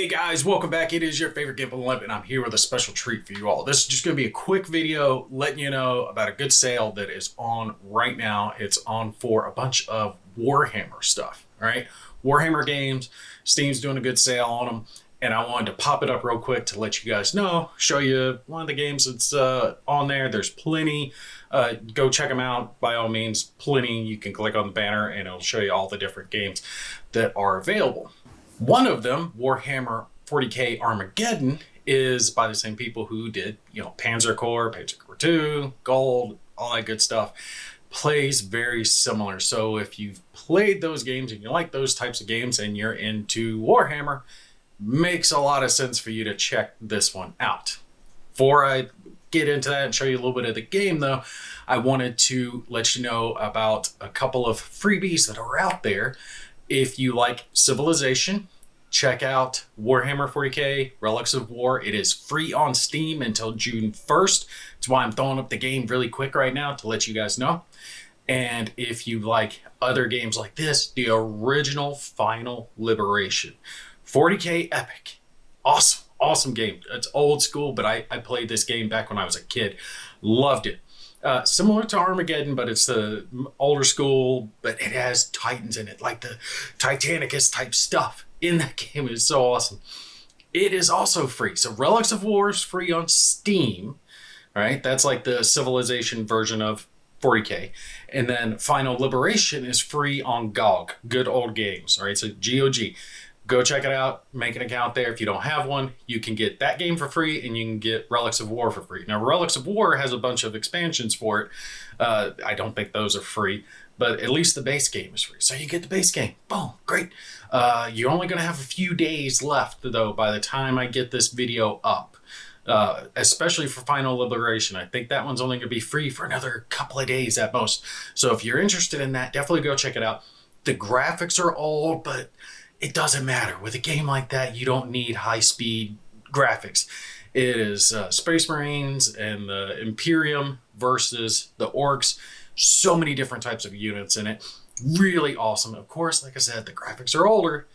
Hey guys, welcome back. It is your favorite Gimp 11 and I'm here with a special treat for you all. This is just going to be a quick video letting you know about a good sale that is on right now. It's on for a bunch of Warhammer stuff, all right? Warhammer games, Steam's doing a good sale on them, and I wanted to pop it up real quick to let you guys know, show you one of the games that's on there. There's plenty. Go check them out by all means. Plenty. You can click on the banner and it'll show you all the different games that are available. One of them, Warhammer 40K Armageddon, is by the same people who did, Panzer Corps, Panzer Corps 2, Gold, all that good stuff. Plays very similar. So if you've played those games and you like those types of games and you're into Warhammer, makes a lot of sense for you to check this one out. Before I get into that and show you a little bit of the game though, I wanted to let you know about a couple of freebies that are out there. If you like Civilization, check out Warhammer 40K Relics of War. It is free on Steam until June 1st. That's why I'm throwing up the game really quick right now to let you guys know. And if you like other games like this, the original Final Liberation 40K Epic. Awesome game. It's old school, but I played this game back when I was a kid. Loved it. Similar to Armageddon, but it's the older school, but it has Titans in it, like the Titanicus type stuff in that game. Is so awesome. It is also free. So Relics of War is free on Steam, right? That's like the Civilization version of 40K. And then Final Liberation is free on GOG, Good Old Games, all right? So GOG. Go check it out, make an account there. If you don't have one, you can get that game for free and you can get Relics of War for free. Now, Relics of War has a bunch of expansions for it. I don't think those are free, but at least the base game is free. So you get the base game. Boom, great. You're only going to have a few days left, though, by the time I get this video up, especially for Final Liberation. I think that one's only going to be free for another couple of days at most. So if you're interested in that, definitely go check it out. The graphics are old, but it doesn't matter. With a game like that, you don't need high-speed graphics. It is Space Marines and the Imperium versus the Orcs. So many different types of units in it. Really awesome. Of course, like I said, the graphics are older,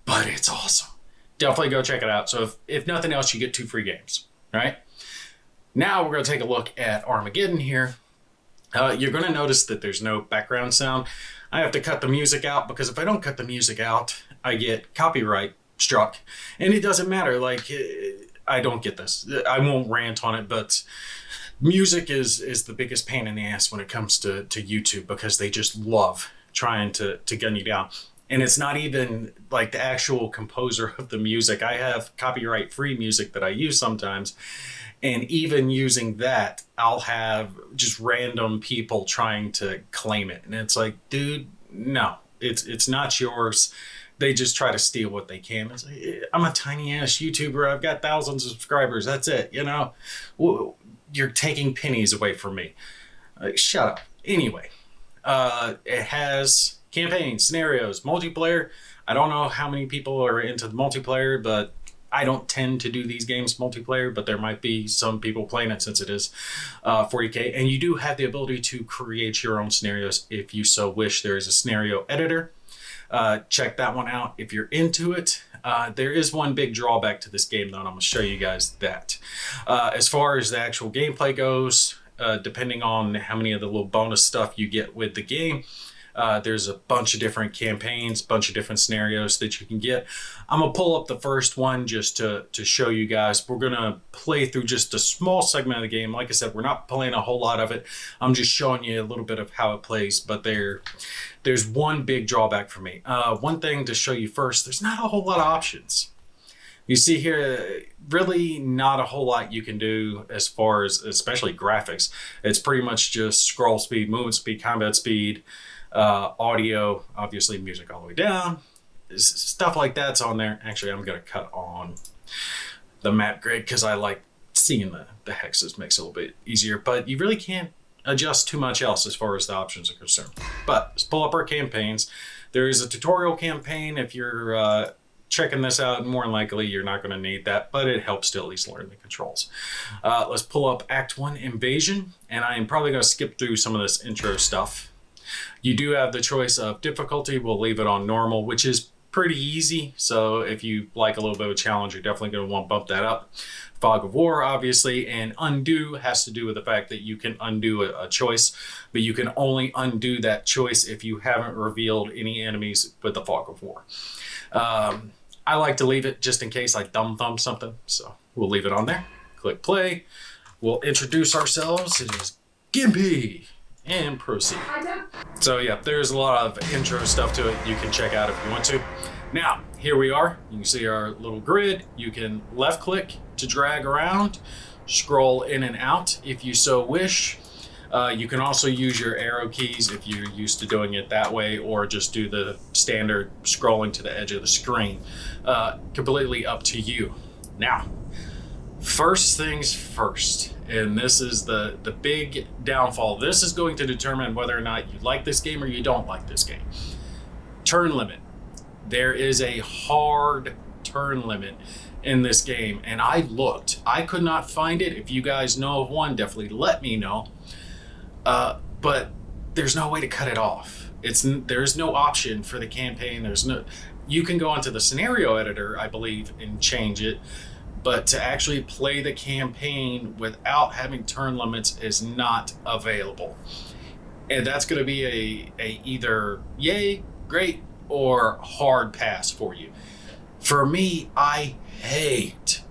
but it's awesome. Definitely go check it out. So if nothing else, you get 2 free games, right? Now we're going to take a look at Armageddon here. You're going to notice that there's no background sound. I have to cut the music out because if I don't cut the music out, I get copyright struck. And it doesn't matter. Like, I don't get this. I won't rant on it, but music is the biggest pain in the ass when it comes to YouTube because they just love trying to gun you down. And it's not even like the actual composer of the music. I have copyright-free music that I use sometimes. And even using that, I'll have just random people trying to claim it. And it's like, dude, no, it's not yours. They just try to steal what they can. It's like, I'm a tiny ass YouTuber. I've got thousands of subscribers. That's it. You're taking pennies away from me. Shut up. Anyway, it has campaigns, scenarios, multiplayer. I don't know how many people are into the multiplayer, but I don't tend to do these games multiplayer, but there might be some people playing it since it is 40K. And you do have the ability to create your own scenarios if you so wish. There is a scenario editor. Check that one out if you're into it. There is one big drawback to this game, though, and I'm going to show you guys that. As far as the actual gameplay goes, depending on how many of the little bonus stuff you get with the game, there's a bunch of different campaigns, bunch of different scenarios that you can get. I'm going to pull up the first one just to show you guys. We're going to play through just a small segment of the game. Like I said, we're not playing a whole lot of it. I'm just showing you a little bit of how it plays, but there's one big drawback for me. One thing to show you first, there's not a whole lot of options. You see here, really not a whole lot you can do as far as, especially graphics. It's pretty much just scroll speed, movement speed, combat speed, audio, obviously music all the way down, stuff like that's on there. Actually, I'm going to cut on the map grid because I like seeing the hexes. Makes it a little bit easier, but you really can't adjust too much else as far as the options are concerned. But let's pull up our campaigns. There is a tutorial campaign. If you're checking this out, more than likely you're not going to need that, but it helps to at least learn the controls. Let's pull up Act 1 Invasion, and I am probably going to skip through some of this intro stuff. You do have the choice of difficulty. We'll leave it on normal, which is pretty easy. So if you like a little bit of a challenge, you're definitely going to want to bump that up. Fog of War, obviously, and undo has to do with the fact that you can undo a choice, but you can only undo that choice if you haven't revealed any enemies with the Fog of War. I like to leave it just in case I thumb something, so we'll leave it on there. Click play. We'll introduce ourselves. It is Gimpy, and proceed. So yeah, there's a lot of intro stuff to it you can check out if you want to. Now, here we are. You can see our little grid. You can left click to drag around, scroll in and out if you so wish. You can also use your arrow keys if you're used to doing it that way, or just do the standard scrolling to the edge of the screen. Completely up to you. Now, first things first, and this is the big downfall. This is going to determine whether or not you like this game or you don't like this game. Turn limit. There is a hard turn limit in this game, and I looked. I could not find it. If you guys know of one, definitely let me know. But there's no way to cut it off. There's no option for the campaign. You can go onto the scenario editor, I believe, and change it. But to actually play the campaign without having turn limits is not available. And that's going to be a either yay, great, or hard pass for you. For me, I hate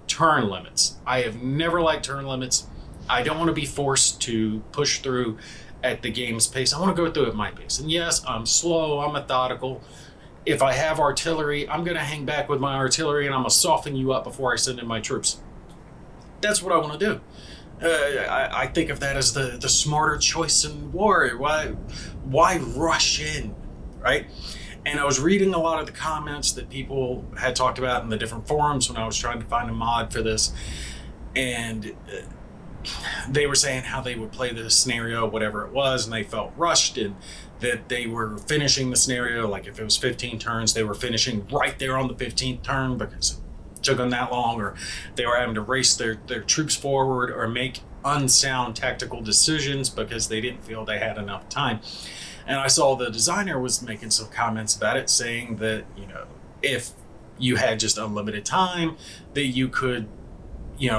turn limits. I have never liked turn limits. I don't want to be forced to push through at the game's pace. I want to go through at my pace. And yes, I'm slow, I'm methodical. If I have artillery, I'm going to hang back with my artillery and I'm going to soften you up before I send in my troops. That's what I want to do. I think of that as the smarter choice in war. Why rush in, right? And I was reading a lot of the comments that people had talked about in the different forums when I was trying to find a mod for this. And they were saying how they would play the scenario, whatever it was, and they felt rushed, and that they were finishing the scenario, like if it was 15 turns, they were finishing right there on the 15th turn because it took them that long, or they were having to race their troops forward or make unsound tactical decisions because they didn't feel they had enough time. And I saw the designer was making some comments about it, saying that, if you had just unlimited time, that you could,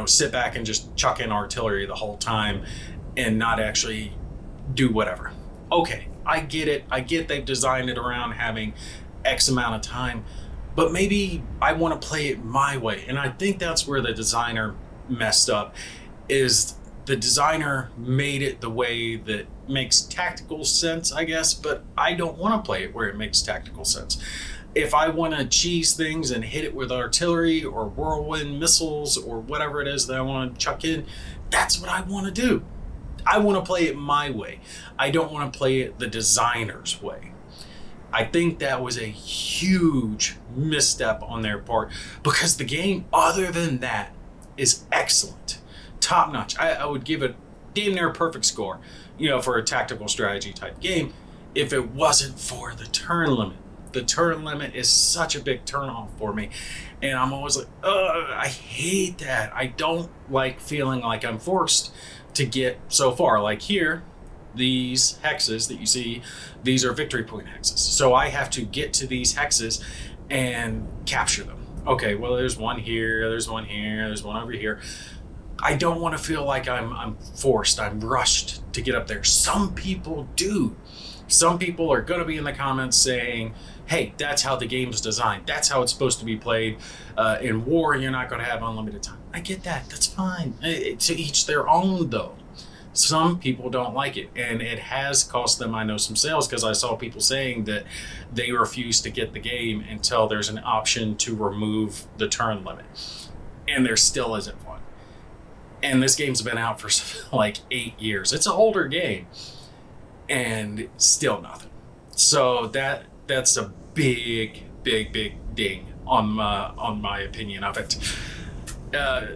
sit back and just chuck in artillery the whole time and not actually do whatever. Okay, I get it. I get they've designed it around having X amount of time, but maybe I want to play it my way. And I think that's where the designer messed up, is the designer made it the way that makes tactical sense, I guess, but I don't want to play it where it makes tactical sense. If I want to cheese things and hit it with artillery or whirlwind missiles or whatever it is that I want to chuck in, that's what I want to do. I want to play it my way. I don't want to play it the designer's way. I think that was a huge misstep on their part, because the game, other than that, is excellent. Top notch. I would give it damn near a perfect score, for a tactical strategy type game, if it wasn't for the turn limit. The turn limit is such a big turnoff for me. And I'm always like, I hate that. I don't like feeling like I'm forced to get so far. Like here, these hexes that you see, these are victory point hexes. So I have to get to these hexes and capture them. Okay, well, there's one here, there's one here, there's one over here. I don't want to feel like I'm forced, I'm rushed to get up there. Some people do. Some people are going to be in the comments saying, hey, that's how the game's designed. That's how it's supposed to be played. In war, you're not going to have unlimited time. I get that. That's fine. To each their own, though. Some people don't like it, and it has cost them, I know, some sales, because I saw people saying that they refuse to get the game until there's an option to remove the turn limit. And there still isn't one. And this game's been out for like 8 years. It's an older game. And still nothing. So that's a big ding on my opinion of it.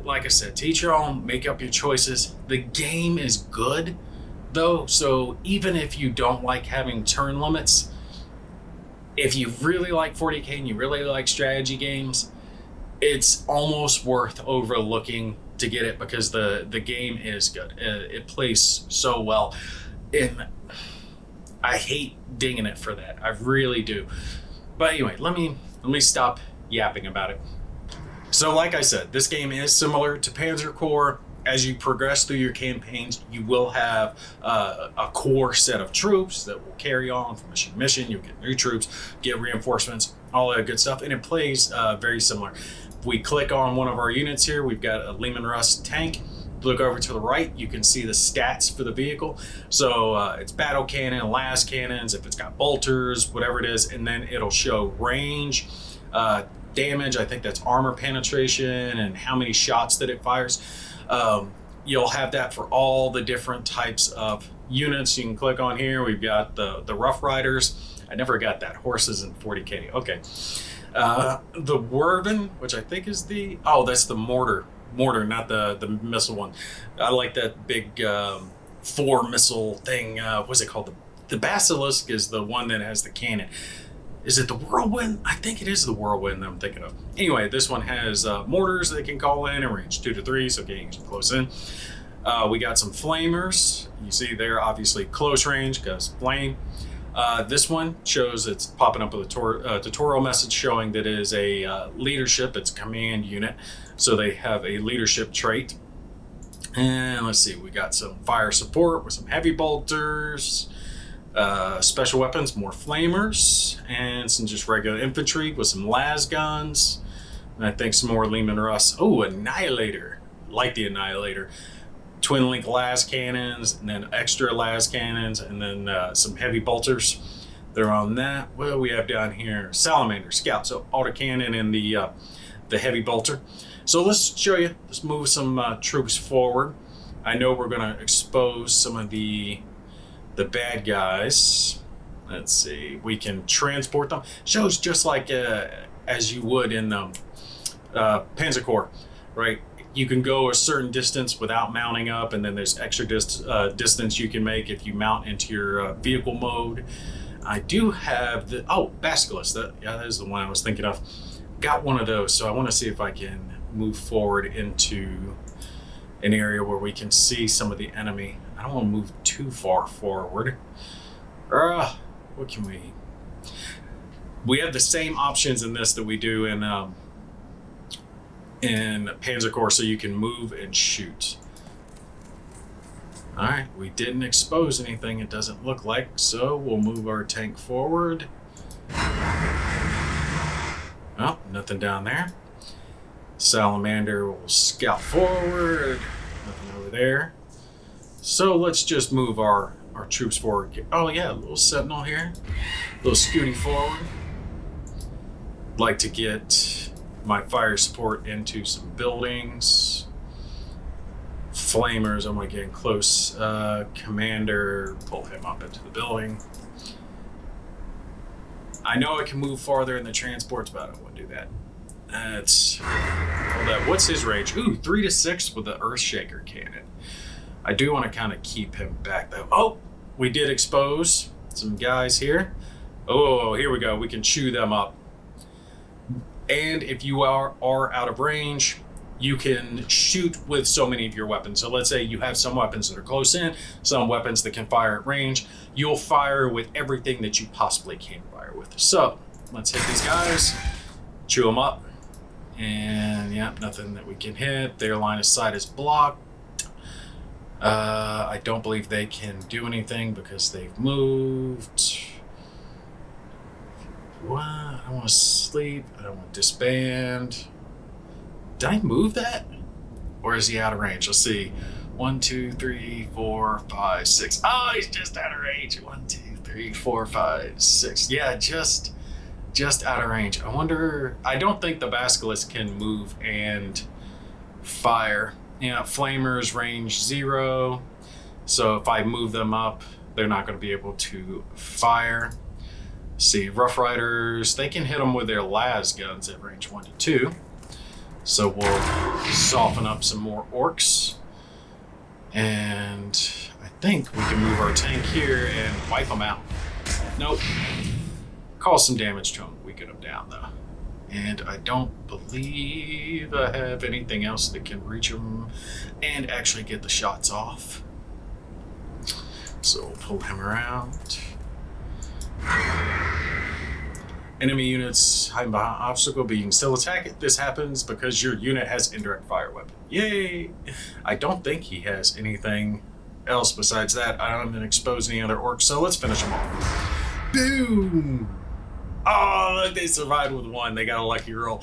Like I said, to each your own, make up your choices. The game is good, though, so even if you don't like having turn limits, if you really like 40K and you really like strategy games, it's almost worth overlooking to get it, because the game is good. It plays so well. And I hate dinging it for that. I really do. But anyway, let me stop yapping about it. So like I said, this game is similar to Panzer Corps. As you progress through your campaigns, you will have a core set of troops that will carry on from mission to mission. You'll get new troops, get reinforcements, all that good stuff. And it plays very similar. If we click on one of our units here, we've got a Lehman Russ tank. Look over to the right, you can see the stats for the vehicle. So it's battle cannon, las cannons, if it's got bolters, whatever it is, and then it'll show range, damage, I think that's armor penetration, and how many shots that it fires. You'll have that for all the different types of units. You can click on here. We've got the Rough Riders. I never got that. Horses in 40K. Okay. The Werven, which I think is that's the mortar, not the missile one. I like that big 4 missile thing. What's it called? The Basilisk is the one that has the cannon. Is it the Whirlwind? I think it is the Whirlwind that I'm thinking of. Anyway, this one has mortars that can call in and range 2 to 3, so getting close in. We got some flamers. You see they're obviously close range because flame. This one shows it's popping up with a tutorial message showing that it is a leadership, it's a command unit. So they have a leadership trait. And let's see, we got some fire support with some heavy bolters. Special weapons, more flamers, and some just regular infantry with some las guns, and I think some more Lehman Russ. Oh, Annihilator, like the Annihilator. Twin link las cannons, and then extra las cannons, and then some heavy bolters. They're on that. Well, we have down here Salamander, Scout, so autocannon and the heavy bolter. So let's show you. Let's move some troops forward. I know we're going to expose some of the bad guys. Let's see, we can transport them. Shows just like as you would in Panzer Corps, right? You can go a certain distance without mounting up, and then there's extra distance you can make if you mount into your vehicle mode. I do have the Basilisk. That is the one I was thinking of. Got one of those, so I want to see if I can move forward into an area where we can see some of the enemy. I don't want to move too far forward. What can we? We have the same options in this that we do in Panzer Corps, so you can move and shoot. All right, we didn't expose anything, it doesn't look like, so we'll move our tank forward. Oh, nothing down there. Salamander will scout forward. Nothing over there. So let's just move our troops forward. Oh yeah, a little sentinel here. A little scooty forward. Like to get my fire support into some buildings. Flamers, I'm like getting close. Commander, pull him up into the building. I know I can move farther in the transports, but I don't want to do that. What's his range? Ooh, 3 to 6 with the Earthshaker cannon. I do want to kind of keep him back though. Oh, we did expose some guys here. Oh, here we go. We can chew them up. And if you are out of range, you can shoot with so many of your weapons. So let's say you have some weapons that are close in, some weapons that can fire at range. You'll fire with everything that you possibly can fire with. So let's hit these guys, chew them up. And yeah, nothing that we can hit. Their line of sight is blocked. I don't believe they can do anything because they've moved. What? I don't want to sleep. I don't want to disband. Did I move that? Or is he out of range? Let's see. 1, 2, 3, 4, 5, 6. Oh, he's just out of range. 1, 2, 3, 4, 5, 6. Yeah, just out of range. I wonder. I don't think the Basilisk can move and fire. Yeah, flamers range 0. So if I move them up, they're not going to be able to fire. See, Rough Riders, they can hit them with their las guns at range 1 to 2. So we'll soften up some more orcs. And I think we can move our tank here and wipe them out. Nope. Cause some damage to them. We get them down though. And I don't believe I have anything else that can reach them and actually get the shots off. So we'll pull him around. Enemy units hiding behind an obstacle, but you can still attack it. This happens because your unit has indirect fire weapon. Yay! I don't think he has anything else besides that. I don't even expose any other orcs, so let's finish them off. Boom! Oh, look, they survived with one. They got a lucky roll.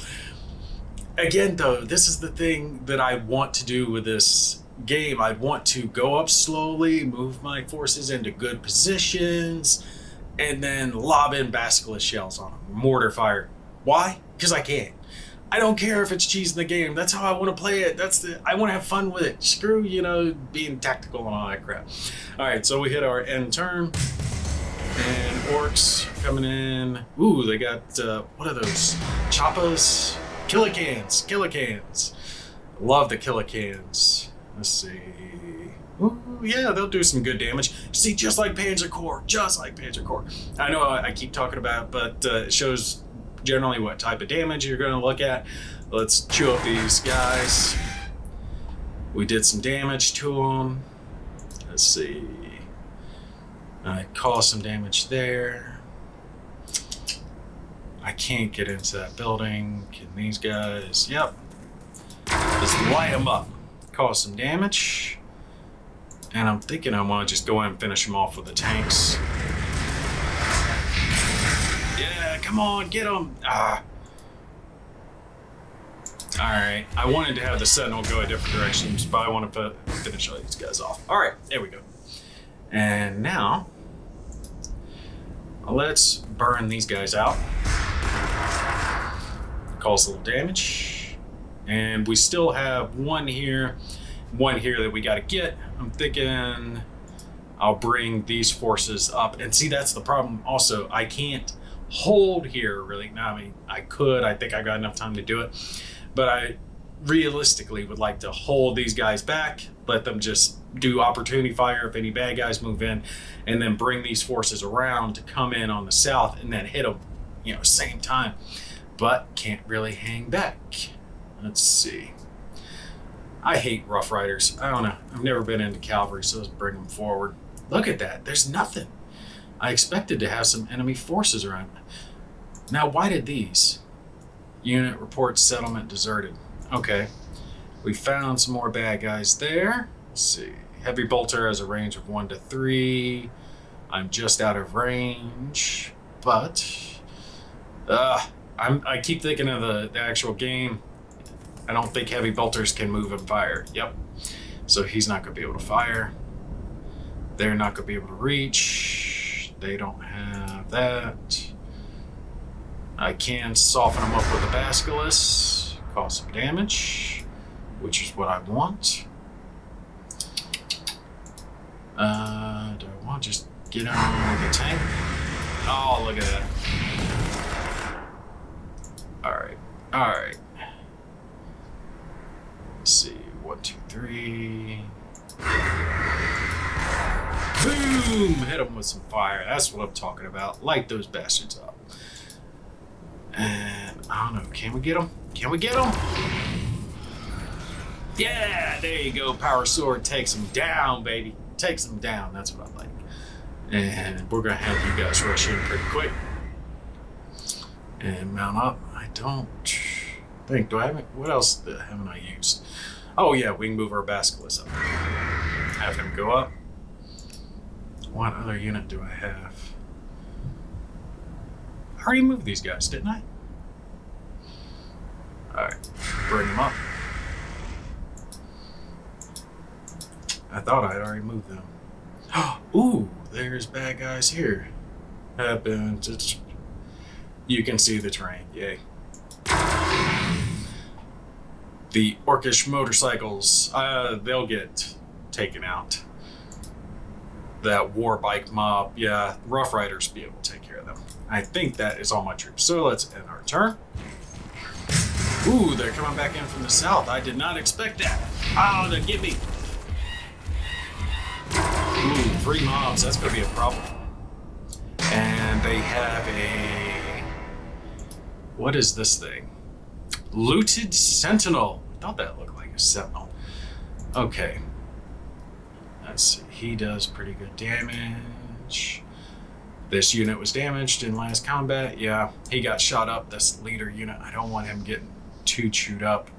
Again, though, this is the thing that I want to do with this game. I want to go up slowly, move my forces into good positions, and then lob in basilisk shells on them. Mortar fire. Why? Because I can. I don't care if it's cheese in the game. That's how I want to play it. I want to have fun with it. Screw, being tactical and all that crap. All right, so we hit our end turn. And orcs coming in. Ooh, they got, what are those? Choppas? Killicans. Love the Killicans. Let's see. Ooh, yeah, they'll do some good damage. See, just like Panzer Corps. I know I keep talking about it, but it shows generally what type of damage you're going to look at. Let's chew up these guys. We did some damage to them. Let's see. I caused some damage there. I can't get into that building. Can these guys? Yep. Just light them up. Cause some damage. And I'm thinking I want to just go in and finish them off with the tanks. Yeah, come on, get them. Alright, I wanted to have the Sentinel go a different direction, but I want to finish all these guys off. Alright, there we go. And now, let's burn these guys out. Cause a little damage. And we still have one here that we got to get. I'm thinking I'll bring these forces up. And see, that's the problem also. I can't hold here really. Now, I mean, I could. I think I got enough time to do it. But I realistically would like to hold these guys back, let them just do opportunity fire if any bad guys move in, and then bring these forces around to come in on the south and then hit them, same time. But can't really hang back. Let's see. I hate Rough Riders. I don't know. I've never been into cavalry, so let's bring them forward. Look at that. There's nothing. I expected to have some enemy forces around. Now, why did these? Unit reports settlement deserted. Okay. We found some more bad guys there. Let's see. Heavy bolter has a range of 1 to 3. I'm just out of range. But I keep thinking of the actual game. I don't think heavy bolters can move and fire. Yep. So he's not going to be able to fire. They're not going to be able to reach. They don't have that. I can soften them up with a basilisk, cause some damage, which is what I want. Do I want to just get on with the tank? Oh, look at that. All right. Let's see, 1, 2, 3. Boom! Hit them with some fire. That's what I'm talking about. Light those bastards up. And I don't know, can we get them? Yeah, there you go. Power sword takes them down, baby. Takes them down. That's what I like. And we're going to have you guys rush in pretty quick. And mount up. I don't think, what else haven't I used? Oh yeah, we can move our basilisk up. Have him go up. What other unit do I have? I already moved these guys, didn't I? Alright, bring them up. I thought I'd already moved them. Ooh, there's bad guys here. You can see the terrain, yay. The orcish motorcycles, they'll get taken out. That war bike mob, yeah, Rough Riders be able to take care of them. I think that is all my troops. So let's end our turn. Ooh, they're coming back in from the south. I did not expect that. Oh, they'll get me. Ooh, 3 mobs, that's gonna be a problem. And they have a, what is this thing? Looted Sentinel. I thought that looked like a Sentinel. Okay. Let's see, he does pretty good damage. This unit was damaged in last combat. Yeah, he got shot up, this leader unit. I don't want him getting too chewed up.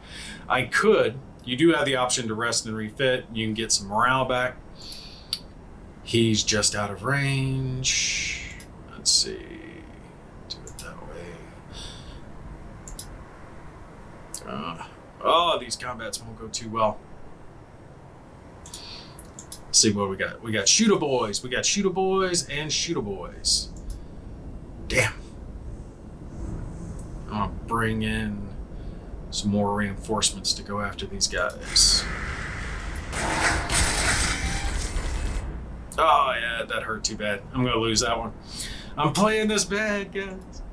I could. You do have the option to rest and refit. You can get some morale back. He's just out of range. Let's see. Do it that way. Oh, these combats won't go too well. Let's see what we got. We got shooter boys. We got shooter boys and shooter boys. Damn. I'm gonna bring in some more reinforcements to go after these guys. Oh yeah, that hurt too bad. I'm gonna lose that one. I'm playing this bad, guys.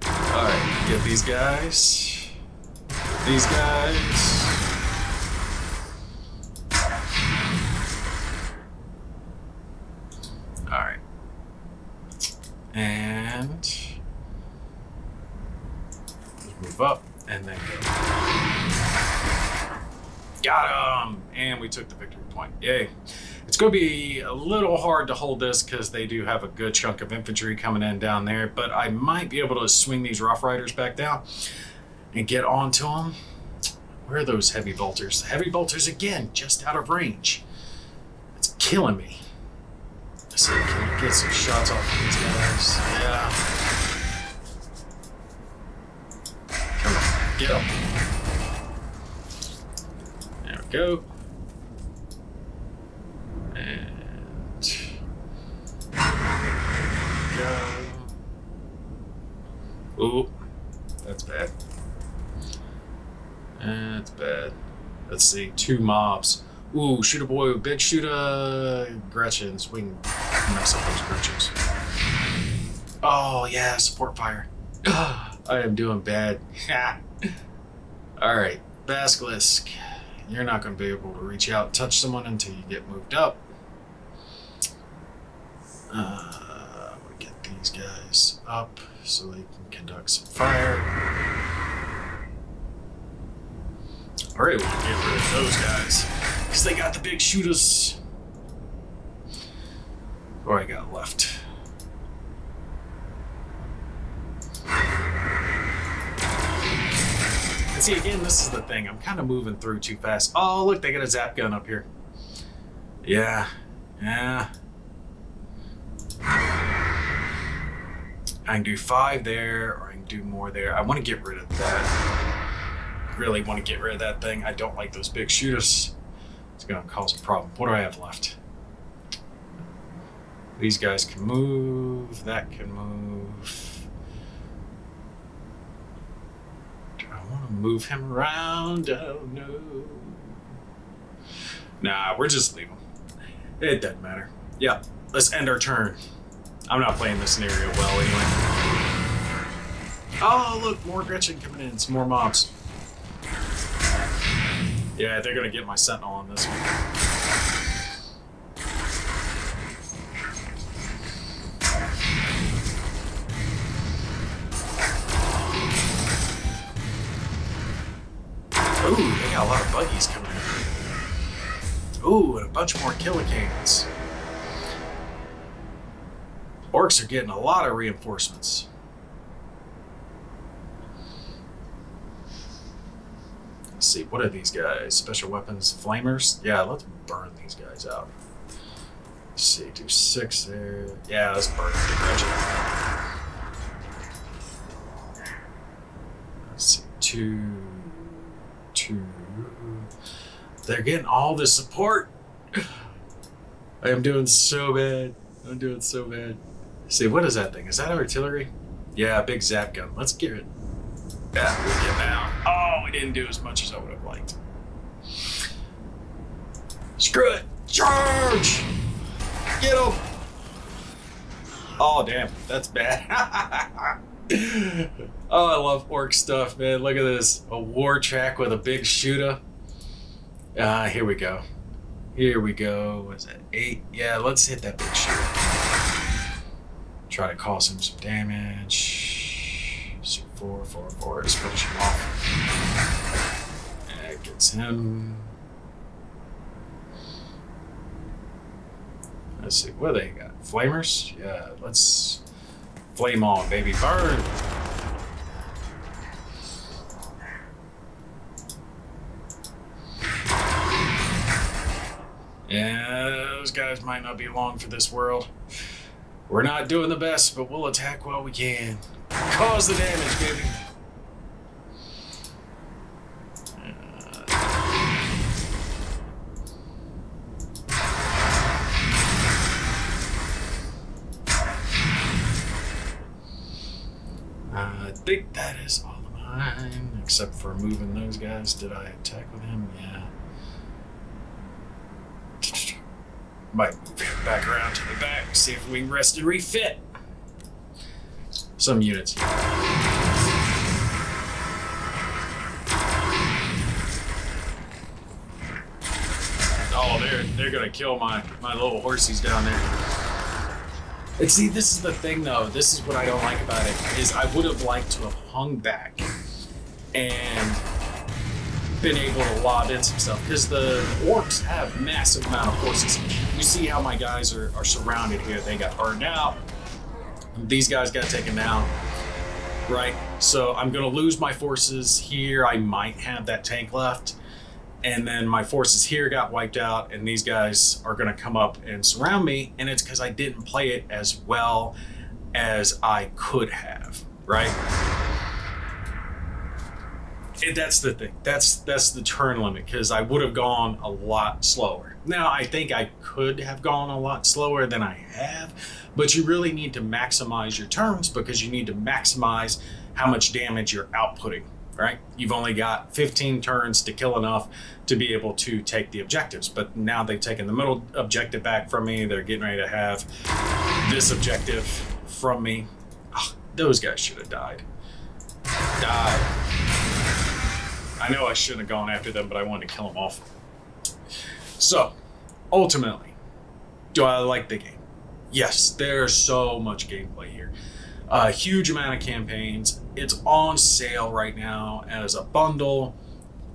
All right, get these guys. These guys. All right. And let's move up and then go. Got him! And we took the victory point. Yay. It's going to be a little hard to hold this because they do have a good chunk of infantry coming in down there, but I might be able to swing these Rough Riders back down and get onto them. Where are those heavy bolters? The heavy bolters, again, just out of range. It's killing me. So can we get some shots off of these guys? Yeah. Come on, get them. There we go. And go. Ooh, that's bad. That's bad. Let's see, 2 mobs. Ooh, shooter boy, big shooter, Gretchens. We can mess up those Gretchens. Oh yeah, support fire. I am doing bad. All right, Basilisk. You're not going to be able to reach out and touch someone until you get moved up. I'm going to get these guys up so they can conduct some fire. All right, we'll get rid of those guys because they got the big shooters. What do I got left? And see, again, this is the thing. I'm kind of moving through too fast. Oh, look, they got a zap gun up here. Yeah. I can do 5 there, or I can do more there. I want to get rid of that. Really want to get rid of that thing. I don't like those big shooters. It's going to cause a problem. What do I have left? These guys can move. That can move. Do I want to move him around? Oh, no. Nah, we're just leaving. It doesn't matter. Yeah, let's end our turn. I'm not playing this scenario well anyway. Oh, look, more Gretchen coming in. Some more mobs. Yeah, they're going to get my Sentinel on this one. Ooh, they got a lot of buggies coming in. Ooh, and a bunch more Killicans. Orcs are getting a lot of reinforcements. Let's see, what are these guys? Special weapons, flamers? Yeah, let's burn these guys out. Let's see, do 6 there. Yeah, let's burn the Let's see, 2. They're getting all the support. I am doing so bad. I'm doing so bad. See, what is that thing? Is that artillery? Yeah, big zap gun. Let's get it. Yeah, we'll get down. Oh, we didn't do as much as I would have liked. Screw it. Charge! Get him! Oh, damn. That's bad. Oh, I love orc stuff, man. Look at this. A war track with a big shooter. Here we go. Here we go. What is that? 8? Yeah, let's hit that big shooter. Try to cause him some damage. So 4. Let's finish him off. That gets him. Let's see, what do they got? Flamers? Yeah, let's flame on, baby. Burn! Yeah, those guys might not be long for this world. We're not doing the best, but we'll attack while we can. Cause the damage, baby. I think that is all of mine, except for moving those guys. Did I attack with him? Yeah. Might move him back around to the back, see if we can rest and refit. Some units. Oh, they're gonna kill my little horsies down there. And see, this is the thing though, this is what I don't like about it, is I would have liked to have hung back and been able to lob in some stuff, because the orcs have massive amount of forces. You see how my guys are surrounded here. They got burned out. These guys got taken down, right? So I'm gonna lose my forces here. I might have that tank left. And then my forces here got wiped out, and these guys are gonna come up and surround me, and it's because I didn't play it as well as I could have, right? That's the thing. That's the turn limit, because I would have gone a lot slower. Now, I think I could have gone a lot slower than I have, but you really need to maximize your turns, because you need to maximize how much damage you're outputting, right? You've only got 15 turns to kill enough to be able to take the objectives, but now they've taken the middle objective back from me. They're getting ready to have this objective from me. Oh, those guys should have died. I know I shouldn't have gone after them, but I wanted to kill them off. So, ultimately, do I like the game? Yes, there's so much gameplay here. A huge amount of campaigns. It's on sale right now as a bundle.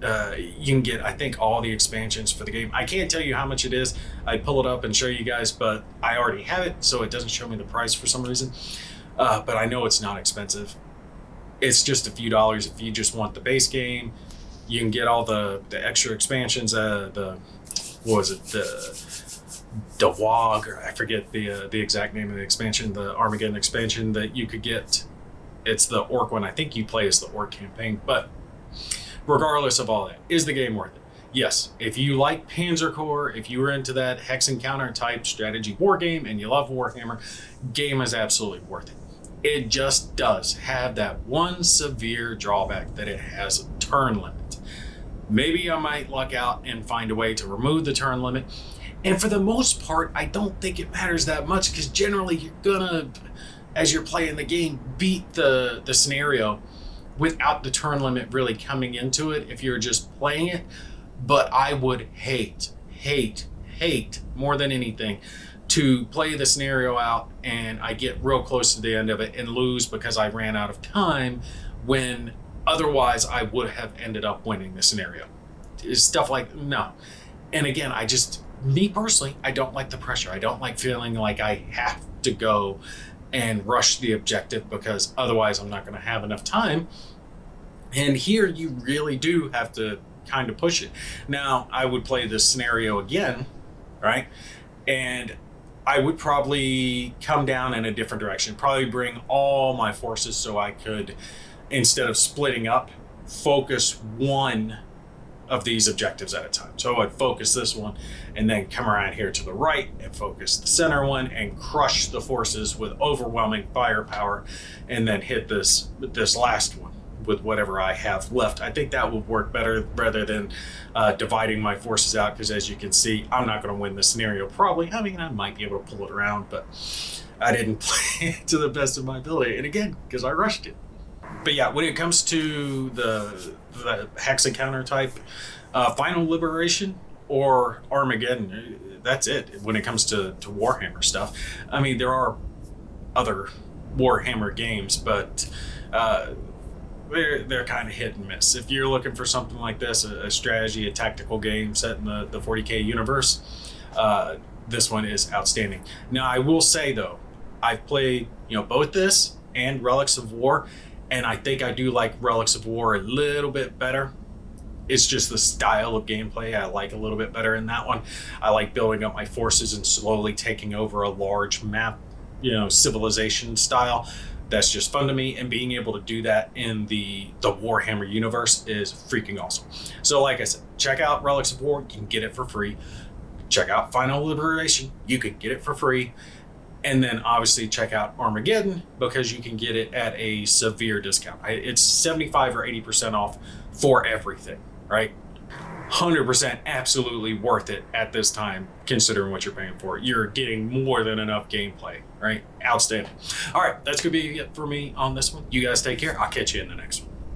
You can get, I think, all the expansions for the game. I can't tell you how much it is. I'd pull it up and show you guys, but I already have it, so it doesn't show me the price for some reason. But I know it's not expensive. It's just a few dollars if you just want the base game. You can get all the extra expansions. What was it? The WOG, or I forget the exact name of the expansion, the Armageddon expansion that you could get. It's the Orc one. I think you play as the Orc campaign. But regardless of all that, is the game worth it? Yes. If you like Panzer Corps, if you were into that hex encounter type strategy war game and you love Warhammer, game is absolutely worth it. It just does have that one severe drawback, that it has a turn limit. Maybe I might luck out and find a way to remove the turn limit. And for the most part, I don't think it matters that much, because generally you're gonna, as you're playing the game, beat the scenario without the turn limit really coming into it if you're just playing it. But I would hate more than anything to play the scenario out and I get real close to the end of it and lose because I ran out of time, when otherwise I would have ended up winning the scenario. Stuff like, no. And again, me personally, I don't like the pressure. I don't like feeling like I have to go and rush the objective, because otherwise I'm not going to have enough time. And here you really do have to kind of push it. Now, I would play this scenario again, right? And I would probably come down in a different direction, probably bring all my forces so I could, instead of splitting up, focus one of these objectives at a time. So I'd focus this one and then come around here to the right and focus the center one and crush the forces with overwhelming firepower, and then hit this last one with whatever I have left. I think that would work better rather than dividing my forces out, because as you can see, I'm not going to win the scenario probably. I mean, I might be able to pull it around, but I didn't play it to the best of my ability. And again, because I rushed it. But yeah, when it comes to the hex encounter type, Final Liberation or Armageddon, that's it when it comes to Warhammer stuff. I mean, there are other Warhammer games, but they're kind of hit and miss. If you're looking for something like this, a strategy, a tactical game set in the 40K universe, this one is outstanding. Now, I will say though, I've played, both this and Relics of War, and I think I do like Relics of War a little bit better. It's just the style of gameplay I like a little bit better in that one. I like building up my forces and slowly taking over a large map, civilization style. That's just fun to me, and being able to do that in the Warhammer universe is freaking awesome. So like I said, check out Relics of War. You can get it for free. Check out Final Liberation. You can get it for free. And then obviously check out Armageddon, because you can get it at a severe discount. It's 75 or 80% off for everything, right? 100% absolutely worth it at this time, considering what you're paying for. You're getting more than enough gameplay, right? Outstanding. All right, that's gonna be it for me on this one. You guys take care. I'll catch you in the next one.